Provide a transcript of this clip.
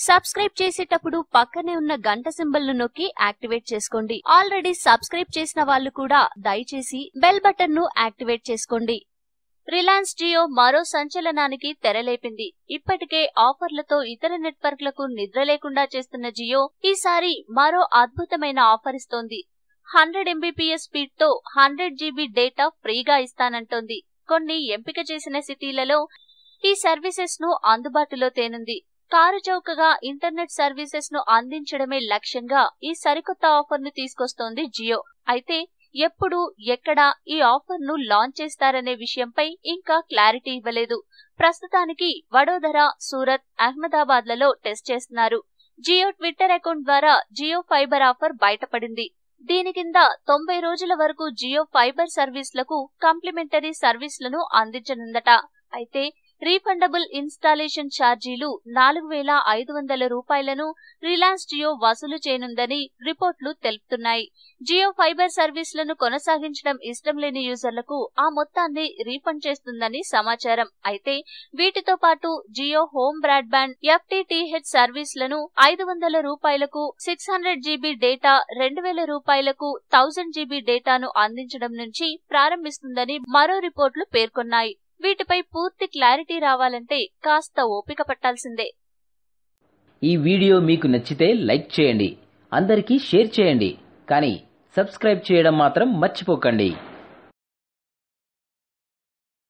Subscribe చేసేటప్పుడు పక్కనే ఉన్న గంట సింబల్ ను నొక్కి యాక్టివేట్ చేసుకోండి. ఆల్రెడీ సబ్స్క్రైబ్ చేసిన వాళ్ళు కూడా దయచేసి బెల్ బటన్ ను యాక్టివేట్ చేసుకోండి. రిలయన్స్ జియో మరో సంచలనానికి తెరలేపింది. ఇప్పటికే ఆఫర్లతో ఇతర నెట్వర్క్లకు నిద్ర లేకుండా చేస్తున్న జియో ఈసారి మరో అద్భుతమైన ఆఫర్ ఇస్తోంది. 100 Mbps స్పీడ్ తో 100 GB డేటా ఫ్రీగా ఇస్తానంటోంది. కొన్ని ఎంపిక చేసిన సిటీలలో ఈ సర్వీసెస్ ను అందుబాటులో తేనుంది. కారు చౌకగా ఇంటర్నెట్ సర్వీసెస్ ను అందించడమే లక్ష్యంగా ఈ సరికొత్త ఆఫర్ ను తీసుకొస్తోంది జియో. అయితే ఎప్పుడు ఎక్కడ ఈ ఆఫర్ ను లాంచ్ చేస్తారనే విషయంపై ఇంకా క్లారిటీ ఇవ్వలేదు. ప్రస్తుతానికి వడోదర, సూరత్, అహ్మదాబాద్లలో టెస్ట్ చేస్తున్నారు. జియో ట్విట్టర్ అకౌంట్ ద్వారా జియో ఫైబర్ ఆఫర్ బయటపడింది. దీని కింద 90 రోజుల వరకు జియో ఫైబర్ సర్వీసులకు కాంప్లిమెంటరీ సర్వీసులను అందించనుందట. అయితే రీఫండబుల్ ఇన్స్టాలేషన్ ఛార్జీలు 4500 రూపాయలను రిలయన్స్ జియో వసూలు చేయనుందని రిపోర్టులు తెలుపుతున్నాయి. జియో ఫైబర్ సర్వీసులను కొనసాగించడం ఇష్టం లేని యూజర్లకు ఆ మొత్తాన్ని రీఫండ్ చేస్తుందని సమాచారం. అయితే వీటితో పాటు జియో హోమ్ బ్రాడ్బ్యాండ్ FTTH సర్వీసులను 500 రూపాయలకు 600 GB డేటా, 2000 రూపాయలకు 1000 GB డేటాను అందించడం నుంచి ప్రారంభిస్తుందని మరో రిపోర్టులు పేర్కొన్నాయి. వీటిపై పూర్తి క్లారిటీ రావాలంటే కాస్త ఓపిక పట్టాల్సిందే. ఈ వీడియో మీకు నచ్చితే లైక్ చేయండి, అందరికీ షేర్ చేయండి, కానీ సబ్స్క్రైబ్ చేయడం మాత్రం మర్చిపోకండి.